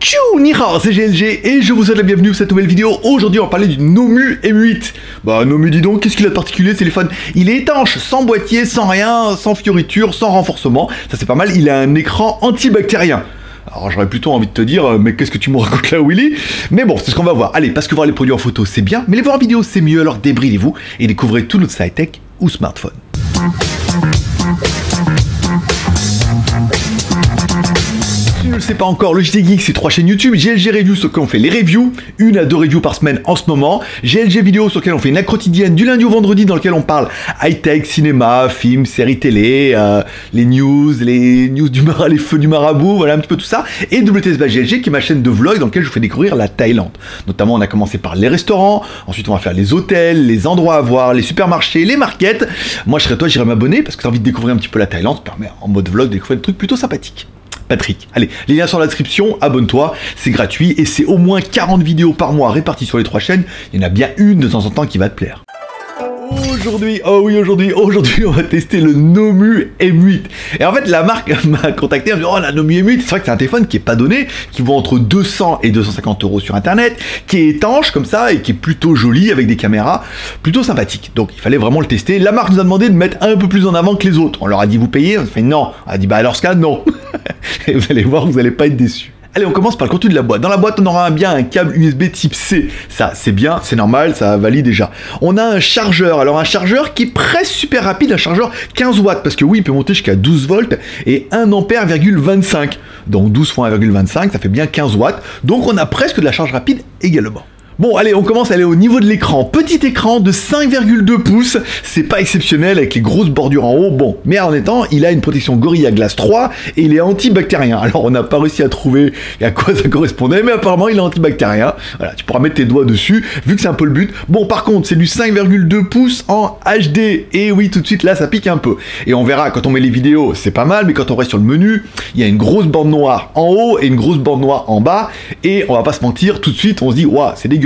Tchou, ni hao, c'est GLG et je vous souhaite la bienvenue pour cette nouvelle vidéo. Aujourd'hui on va parler du Nomu M8. Bah Nomu, dis donc, qu'est-ce qu'il a de particulier ce téléphone? Il est étanche, sans boîtier, sans rien, sans fioriture, sans renforcement. Ça c'est pas mal, il a un écran antibactérien. Alors j'aurais plutôt envie de te dire, mais qu'est-ce que tu me racontes là, Willy? Mais bon, c'est ce qu'on va voir. Allez, parce que voir les produits en photo c'est bien, mais les voir en vidéo c'est mieux, alors débridez-vous et découvrez tout notre high-tech ou smartphone. Si tu ne le sais pas encore, le JT Geek c'est 3 chaînes YouTube, GLG Review sur lesquelles on fait les reviews, 1 à 2 reviews par semaine en ce moment, GLG Vidéo sur lesquelles on fait une acte quotidienne du lundi au vendredi dans lequel on parle high-tech, cinéma, films, séries télé, les news les feux du marabout, voilà un petit peu tout ça, et WTS by GLG qui est ma chaîne de vlog dans laquelle je vous fais découvrir la Thaïlande. Notamment on a commencé par les restaurants, ensuite on va faire les hôtels, les endroits à voir, les supermarchés, les markets. Moi je serais toi, j'irais m'abonner parce que t'as envie de découvrir un petit peu la Thaïlande, ça permet en mode vlog de découvrir des trucs plutôt sympathiques. Patrick. Allez, les liens sont dans la description, abonne-toi, c'est gratuit et c'est au moins 40 vidéos par mois réparties sur les 3 chaînes. Il y en a bien une de temps en temps qui va te plaire. Aujourd'hui, on va tester le Nomu M8. Et en fait, la marque m'a contacté, elle me dit, oh la Nomu M8, c'est vrai que c'est un téléphone qui est pas donné, qui vaut entre 200 et 250 € sur internet, qui est étanche comme ça et qui est plutôt joli avec des caméras plutôt sympathiques. Donc il fallait vraiment le tester. La marque nous a demandé de mettre un peu plus en avant que les autres. On leur a dit vous payez, on a fait non. On a dit bah alors ce cas non. Et vous allez voir, vous allez pas être déçus. Allez, on commence par le contenu de la boîte. Dans la boîte, on aura bien un câble USB type C. Ça, c'est bien, c'est normal, ça valide déjà. On a un chargeur. Alors, un chargeur qui est presque super rapide, un chargeur 15 watts. Parce que oui, il peut monter jusqu'à 12 volts et 1 ampère,25. Donc, 12 fois 1,25, ça fait bien 15 watts. Donc, on a presque de la charge rapide également. Bon, allez, on commence à aller au niveau de l'écran. Petit écran de 5,2 pouces, c'est pas exceptionnel avec les grosses bordures en haut, bon, mais en étant, il a une protection Gorilla Glass 3 et il est antibactérien. Alors, on n'a pas réussi à trouver à quoi ça correspondait, mais apparemment, il est antibactérien. Voilà, tu pourras mettre tes doigts dessus, vu que c'est un peu le but. Bon, par contre, c'est du 5,2 pouces en HD, et oui, tout de suite, là, ça pique un peu. Et on verra, quand on met les vidéos, c'est pas mal, mais quand on reste sur le menu, il y a une grosse bande noire en haut et une grosse bande noire en bas, et on va pas se mentir, tout de suite, on se dit, waouh, c'est dégueulasse.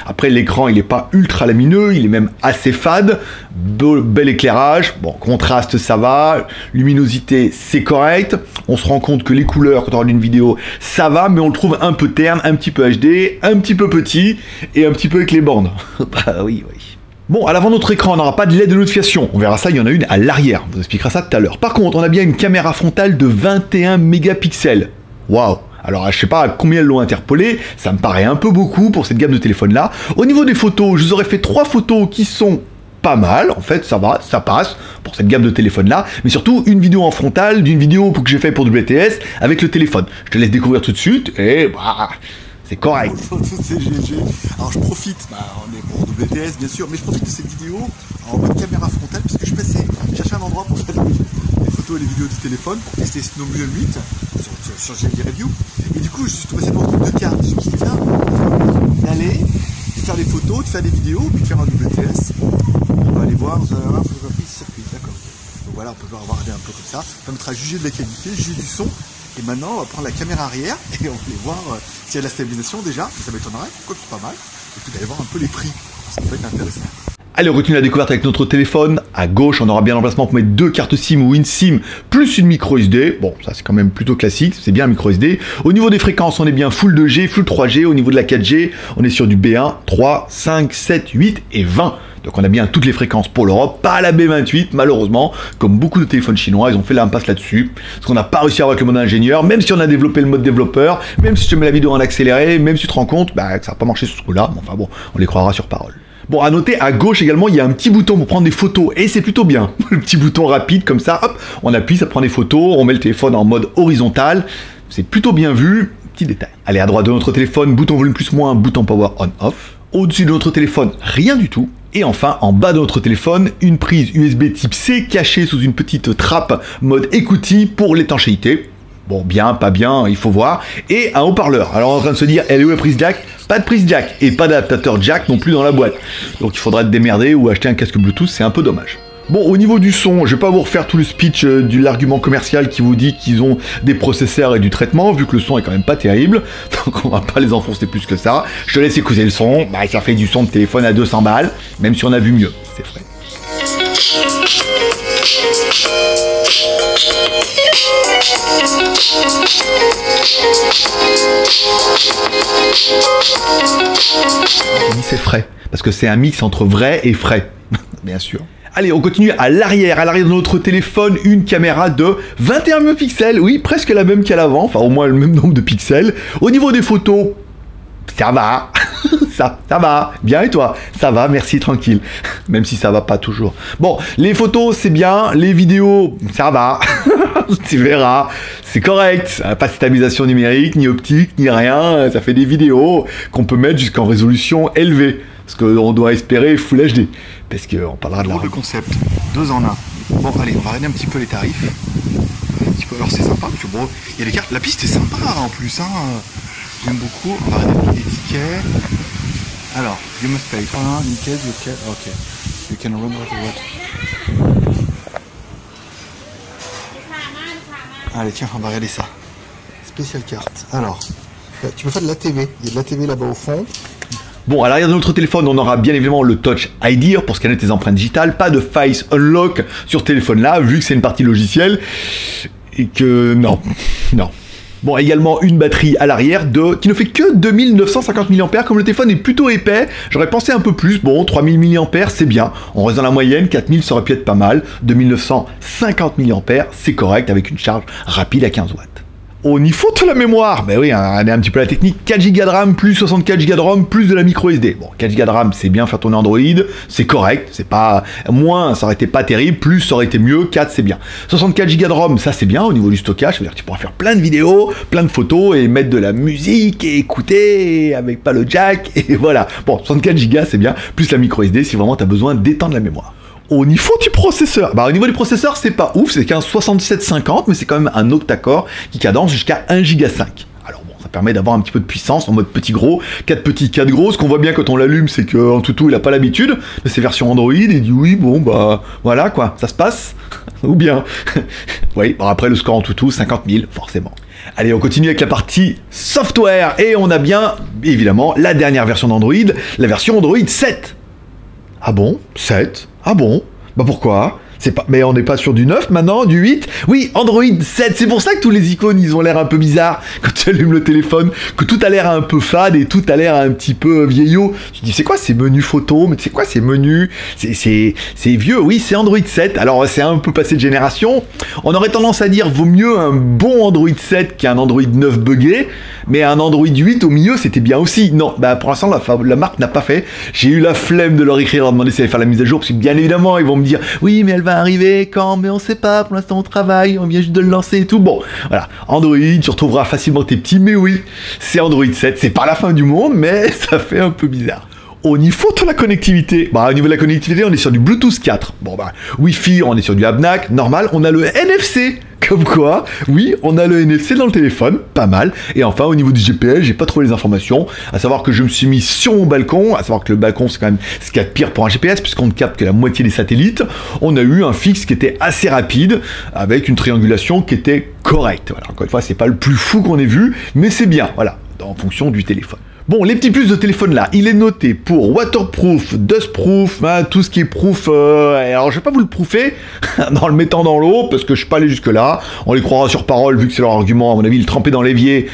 Après l'écran il est pas ultra lumineux, il est même assez fade, bel éclairage, bon contraste ça va, luminosité c'est correct, on se rend compte que les couleurs quand on regarde une vidéo ça va, mais on le trouve un peu terne, un petit peu HD, un petit peu petit et un petit peu avec les bandes. Bah oui. Bon, à l'avant de notre écran, on n'aura pas de LED de notification. On verra ça, il y en a une à l'arrière. On vous expliquera ça tout à l'heure. Par contre, on a bien une caméra frontale de 21 mégapixels. Waouh! Alors, je sais pas à combien elles l'ont interpolé, ça me paraît un peu beaucoup pour cette gamme de téléphones-là. Au niveau des photos, je vous aurais fait 3 photos qui sont pas mal, en fait, ça va, ça passe pour cette gamme de téléphones-là, mais surtout une vidéo en frontale d'une vidéo que j'ai fait pour WTS avec le téléphone. Je te laisse découvrir tout de suite, et bah... c'est correct. C'est GG. Alors je profite, on est pour WTS bien sûr, mais je profite de cette vidéo en mode caméra frontale parce que je passais chercher un endroit pour faire les photos et les vidéos du téléphone pour tester ce Nomu M8 sur GLG Review. Et du coup je suis tombé dans deux cartes. Je me suis dit tiens, d'aller faire des photos, de faire des vidéos, puis de faire un WTS. On va aller voir photographie circuit, d'accord. Donc voilà, on peut voir un peu comme ça. Ça permettra de juger de la qualité, juger du son. Et maintenant, on va prendre la caméra arrière et on va aller voir s'il y a de la stabilisation déjà, ça m'étonnerait, quoi c'est pas mal. Et puis d'aller voir un peu les prix, ça peut être intéressant. Allez, on continue la découverte avec notre téléphone. À gauche, on aura bien l'emplacement pour mettre 2 cartes SIM ou une SIM plus une micro SD. Bon, ça c'est quand même plutôt classique, c'est bien un micro SD. Au niveau des fréquences, on est bien full 2G, full 3G. Au niveau de la 4G, on est sur du B1, 3, 5, 7, 8 et 20. Donc on a bien toutes les fréquences pour l'Europe, pas la B28 malheureusement, comme beaucoup de téléphones chinois, ils ont fait l'impasse là-dessus, parce qu'on n'a pas réussi à avoir avec le mode ingénieur, même si on a développé le mode développeur, même si tu mets la vidéo en accéléré, même si tu te rends compte que ça n'a pas marché sur ce coup-là, enfin bon, on les croira sur parole. Bon, à noter, à gauche également, il y a un petit bouton pour prendre des photos, et c'est plutôt bien, le petit bouton rapide comme ça, hop, on appuie, ça prend des photos, on met le téléphone en mode horizontal, c'est plutôt bien vu, petit détail. Allez, à droite de notre téléphone, bouton volume plus moins, bouton power on-off, au-dessus de notre téléphone, rien du tout. Et enfin, en bas de notre téléphone, une prise USB type C cachée sous une petite trappe mode écoutille pour l'étanchéité. Bon, bien, pas bien, il faut voir. Et un haut-parleur. Alors on est en train de se dire, elle est où la prise jack? Pas de prise jack. Et pas d'adaptateur jack non plus dans la boîte. Donc il faudra te démerder ou acheter un casque Bluetooth, c'est un peu dommage. Bon, au niveau du son, je vais pas vous refaire tout le speech de l'argument commercial qui vous dit qu'ils ont des processeurs et du traitement, vu que le son est quand même pas terrible, donc on va pas les enfoncer plus que ça. Je te laisse écouter le son, ça fait du son de téléphone à 200 balles, même si on a vu mieux, c'est vrai. frais. Parce que c'est un mix entre vrai et frais. Bien sûr. Allez, on continue à l'arrière. À l'arrière de notre téléphone, une caméra de 21 pixels. Oui, presque la même qu'à l'avant. Enfin, au moins le même nombre de pixels. Au niveau des photos, ça va. ça va. Bien, et toi? Ça va, merci, tranquille. Même si ça va pas toujours. Bon, les photos, c'est bien. Les vidéos, ça va. Tu verras. C'est correct. Pas de stabilisation numérique, ni optique, ni rien. Ça fait des vidéos qu'on peut mettre jusqu'en résolution élevée. Parce qu'on doit espérer Full HD. Parce qu'on parlera de la... Le concept, 2 en 1. Bon, allez, on va regarder un petit peu les tarifs. Un petit peu. Alors, c'est sympa, parce que bon, il y a les cartes. La piste est sympa, en plus, hein. J'aime beaucoup. On va regarder les tickets. Alors, you must pay. In case you can... Ok. You can run what? Allez, tiens, on va regarder ça. Spécial carte. Alors, tu peux faire de la TV. Il y a de la TV là-bas au fond. Bon, à l'arrière de notre téléphone, on aura bien évidemment le Touch ID pour scanner tes empreintes digitales. Pas de Face Unlock sur ce téléphone-là, vu que c'est une partie logicielle. Et que... non. Bon, également une batterie à l'arrière qui ne fait que 2950 mAh. Comme le téléphone est plutôt épais, j'aurais pensé un peu plus. Bon, 3000 mAh, c'est bien. On reste dans la moyenne, 4000 ça aurait pu être pas mal. 2950 mAh, c'est correct avec une charge rapide à 15 watts. On y faut de la mémoire. Ben oui, on est un petit peu la technique. 4 Go de RAM plus 64 Go de ROM plus de la micro SD. Bon, 4 Go de RAM, c'est bien faire tourner Android, c'est correct, c'est pas... Moins, ça aurait été pas terrible, plus, ça aurait été mieux, 4, c'est bien. 64 Go de ROM, ça c'est bien au niveau du stockage, c'est-à-dire que tu pourras faire plein de vidéos, plein de photos, et mettre de la musique, et écouter, avec pas le jack, et voilà. Bon, 64 Go, c'est bien, plus la micro SD si vraiment tu as besoin d'étendre la mémoire. Au niveau du processeur, bah au niveau du processeur c'est pas ouf, c'est qu'un 6750 mais c'est quand même un octa-core qui cadence jusqu'à 1 Go 5. Alors bon, ça permet d'avoir un petit peu de puissance en mode petit gros, 4 petits, 4 gros. Ce qu'on voit bien quand on l'allume c'est qu'en toutou il a pas l'habitude de ces versions Android et dit oui bon bah voilà quoi, ça se passe ou bien. Oui, bon, après le score en toutou 50 000 forcément. Allez, on continue avec la partie software et on a bien évidemment la dernière version d'Android, la version Android 7. Ah bon? 7? Ah bon? Bah pourquoi? C'est pas... Mais on n'est pas sur du 9 maintenant, du 8? Oui, Android 7, c'est pour ça que tous les icônes, ils ont l'air un peu bizarres quand tu allumes le téléphone, que tout a l'air un peu fade et tout a l'air un petit peu vieillot. Tu te dis, c'est quoi ces menus photos? Mais c'est quoi ces menus? C'est vieux, oui, c'est Android 7. Alors, c'est un peu passé de génération. On aurait tendance à dire, vaut mieux un bon Android 7 qu'un Android 9 buggé, mais un Android 8 au milieu, c'était bien aussi. Non, bah pour l'instant, la marque n'a pas fait. J'ai eu la flemme de leur écrire, leur demander si elle allait faire la mise à jour, parce que bien évidemment, ils vont me dire, oui, mais elle va arriver quand? Mais on sait pas, pour l'instant on travaille, on vient juste de le lancer et tout. Bon, voilà, Android, tu retrouveras facilement tes petits, mais oui, c'est Android 7, c'est pas la fin du monde, mais ça fait un peu bizarre. Au niveau de la connectivité, bah au niveau de la connectivité, on est sur du Bluetooth 4. Bon bah, Wi-Fi, on est sur du ABNAC, normal, on a le NFC. Comme quoi, oui, on a le NFC dans le téléphone, pas mal. Et enfin, au niveau du GPS, j'ai pas trouvé les informations. À savoir que je me suis mis sur mon balcon, à savoir que le balcon, c'est quand même ce qu'il y a de pire pour un GPS, puisqu'on ne capte que la moitié des satellites. On a eu un fixe qui était assez rapide, avec une triangulation qui était correcte. Voilà, encore une fois, c'est pas le plus fou qu'on ait vu, mais c'est bien, voilà, en fonction du téléphone. Bon, les petits puces de téléphone là, il est noté pour waterproof, dustproof, hein, tout ce qui est proof. Alors je vais pas vous le proofer en le mettant dans l'eau parce que je suis pas allé jusque là. On les croira sur parole vu que c'est leur argument. À mon avis, le tremper dans l'évier,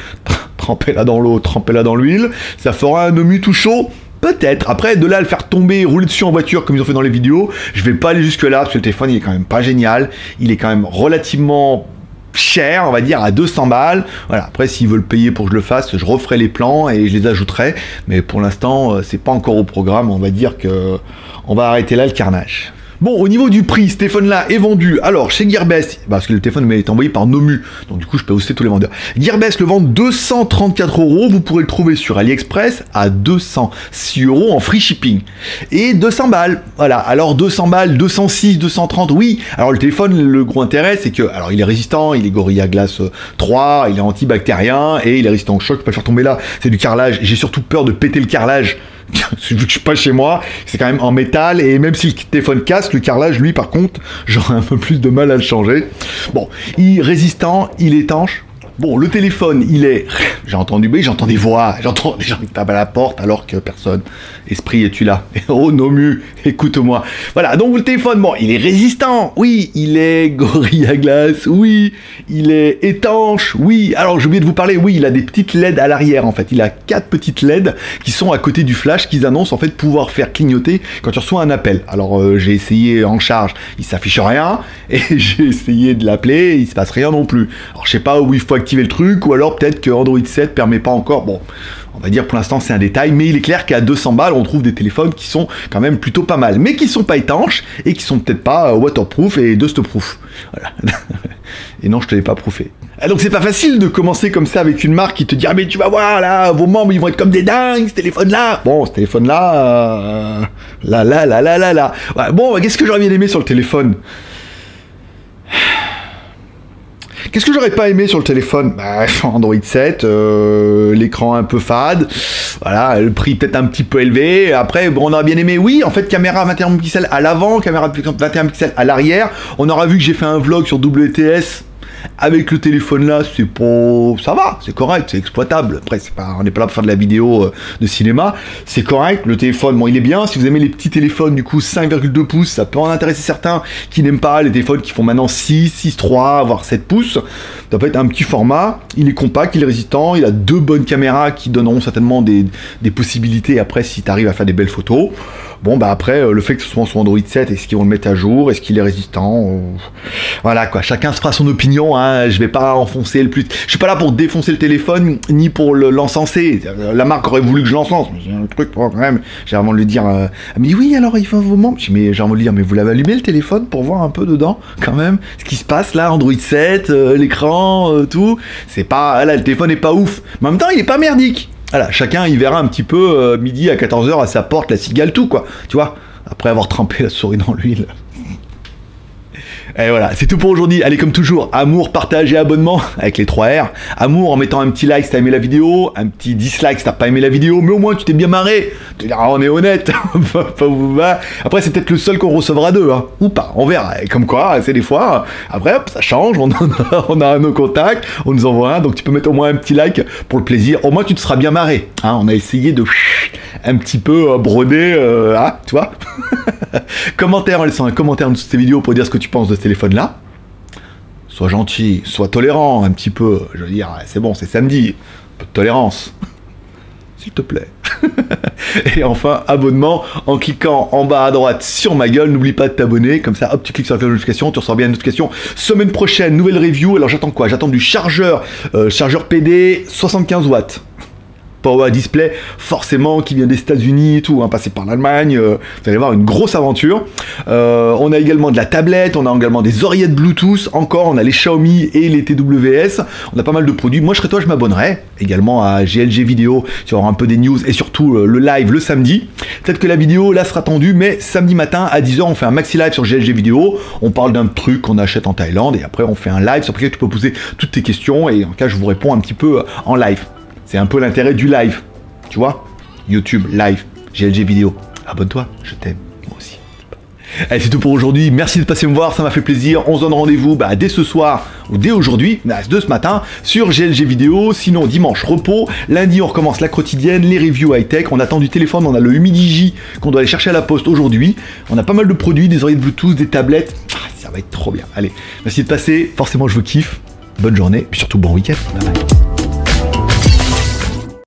tremper là dans l'eau, tremper là dans l'huile, ça fera un omu tout chaud. Peut-être. Après, de là à le faire tomber, rouler dessus en voiture comme ils ont fait dans les vidéos, je vais pas aller jusque là parce que le téléphone il est quand même pas génial. Il est quand même relativement cher, on va dire, à 200 balles. Voilà, après s'ils veulent payer pour que je le fasse, je referai les plans et je les ajouterai, mais pour l'instant c'est pas encore au programme. On va dire que on va arrêter là le carnage. Bon, au niveau du prix, ce téléphone-là est vendu, alors chez Gearbest, parce que le téléphone m'a été envoyé par Nomu, donc du coup je peux aussi tous les vendeurs. Gearbest le vend 234 €, vous pourrez le trouver sur AliExpress à 206 € en free shipping. Et 200 balles, voilà, alors 200 balles, 206, 230, oui. Alors le téléphone, le gros intérêt, c'est que, alors il est résistant, il est Gorilla Glass 3, il est antibactérien, et il est résistant au choc, je peux pas le faire tomber là, c'est du carrelage, j'ai surtout peur de péter le carrelage. Vu que je suis pas chez moi, c'est quand même en métal, et même si le téléphone casse, le carrelage, lui, par contre, j'aurais un peu plus de mal à le changer. Bon, il est résistant, il est étanche. Bon, le téléphone, il est... J'ai entendu bruit, j'entends des voix, j'entends des gens qui tapent à la porte alors que personne. Esprit, es-tu là? Oh, Nomu, écoute-moi. Voilà, donc le téléphone, bon, il est résistant, oui. Il est Gorilla Glass, oui. Il est étanche, oui. Alors, j'ai oublié de vous parler, oui, il a des petites LED à l'arrière, en fait. Il a 4 petites LED qui sont à côté du flash, qui annoncent, en fait, pouvoir faire clignoter quand tu reçois un appel. Alors, j'ai essayé en charge, il s'affiche rien. Et j'ai essayé de l'appeler, il se passe rien non plus. Alors, je sais pas où il faut activer le truc, ou alors peut-être que Android 7 permet pas encore. Bon, on va dire pour l'instant c'est un détail, mais il est clair qu'à 200 balles on trouve des téléphones qui sont quand même plutôt pas mal, mais qui sont pas étanches et qui sont peut-être pas waterproof et dustproof. Voilà. Et non, je te l'ai pas proofé. Donc c'est pas facile de commencer comme ça avec une marque qui te dit ah mais tu vas voir là, vos membres ils vont être comme des dingues, ce téléphone là. Bon, ce téléphone là, Ouais, bon, qu'est-ce que j'aurais bien aimé sur le téléphone? Qu'est-ce que j'aurais pas aimé sur le téléphone? Bah, Android 7, l'écran un peu fade, voilà, le prix peut-être un petit peu élevé. Après, bon, on aurait bien aimé, oui, en fait, caméra 21 pixels à l'avant, caméra 21 pixels à l'arrière. On aura vu que j'ai fait un vlog sur WTS. Avec le téléphone là, c'est pas... ça va, c'est correct, c'est exploitable. Après, c'est pas... on n'est pas là pour faire de la vidéo de cinéma. C'est correct, le téléphone, bon, il est bien. Si vous aimez les petits téléphones, du coup, 5,2 pouces, ça peut en intéresser certains qui n'aiment pas les téléphones qui font maintenant 6, 6,3, voire 7 pouces. Ça peut être un petit format. Il est compact, il est résistant. Il a 2 bonnes caméras qui donneront certainement des possibilités après si tu arrives à faire des belles photos. Bon, bah après, le fait que ce soit sur Android 7, est-ce qu'ils vont le mettre à jour? Est-ce qu'il est résistant? Voilà, quoi. Chacun se fera son opinion, hein. Je vais pas enfoncer le plus... Je suis pas là pour défoncer le téléphone, ni pour l'encenser. La marque aurait voulu que je l'encense. Mais j'ai un truc, quand même. J'ai vraiment de lui dire... mais oui, alors, il faut vos membres. Mais j'ai envie de lui dire, mais vous l'avez allumé, le téléphone, pour voir un peu dedans, quand même? Ce qui se passe, là, Android 7, l'écran, tout. C'est pas... Là, le téléphone est pas ouf. Mais en même temps, il est pas merdique. Voilà, chacun il verra un petit peu midi à 14h à sa porte la cigale tout quoi, tu vois, après avoir trempé la souris dans l'huile. Et voilà, c'est tout pour aujourd'hui. Allez, comme toujours, amour, partage et abonnement avec les 3 R. Amour en mettant un petit like si t'as aimé la vidéo, un petit dislike si t'as pas aimé la vidéo, mais au moins tu t'es bien marré. Tu diras, on est honnête. Après, c'est peut-être le seul qu'on recevra d'eux, hein. Ou pas, on verra. Et comme quoi, c'est des fois, après, hop, ça change, on a nos contacts, on nous envoie un, donc tu peux mettre au moins un petit like pour le plaisir. Au moins, tu te seras bien marré. Hein, on a essayé de un petit peu broder, hein, tu vois. Commentaire, laissez un commentaire de cette vidéo pour dire ce que tu penses de ce téléphone-là. Sois gentil, sois tolérant un petit peu. Je veux dire, c'est bon, c'est samedi. Un peu de tolérance. S'il te plaît. Et enfin, abonnement en cliquant en bas à droite sur ma gueule. N'oublie pas de t'abonner. Comme ça, hop, tu cliques sur la cloche de notification. Tu reçois bien une notification. Semaine prochaine, nouvelle review. Alors j'attends quoi? J'attends du chargeur. Chargeur PD 75 watts. Power Display, forcément, qui vient des États-Unis et tout, hein, passé par l'Allemagne, vous allez voir une grosse aventure. On a également de la tablette, on a également des oreillettes Bluetooth, encore, on a les Xiaomi et les TWS, on a pas mal de produits. Moi, je serais toi, je m'abonnerais également à GLG Vidéo, tu vas avoir un peu des news et surtout le live le samedi. Peut-être que la vidéo là sera tendue, mais samedi matin à 10h, on fait un maxi live sur GLG Vidéo. On parle d'un truc qu'on achète en Thaïlande et après, on fait un live sur lequel tu peux poser toutes tes questions et en cas, je vous réponds un petit peu en live. C'est un peu l'intérêt du live, tu vois. YouTube, live, GLG vidéo. Abonne-toi, je t'aime, moi aussi. Allez, c'est tout pour aujourd'hui. Merci de passer me voir, ça m'a fait plaisir. On se donne rendez-vous dès ce soir ou dès aujourd'hui, de ce matin, sur GLG vidéo. Sinon, dimanche, repos. Lundi, on recommence la quotidienne, les reviews high-tech. On attend du téléphone, on a le Humidigi qu'on doit aller chercher à la poste aujourd'hui. On a pas mal de produits, des oreillettes Bluetooth, des tablettes. Ça va être trop bien. Allez, merci de passer. Forcément, je vous kiffe. Bonne journée, puis surtout bon week-end. Bye bye.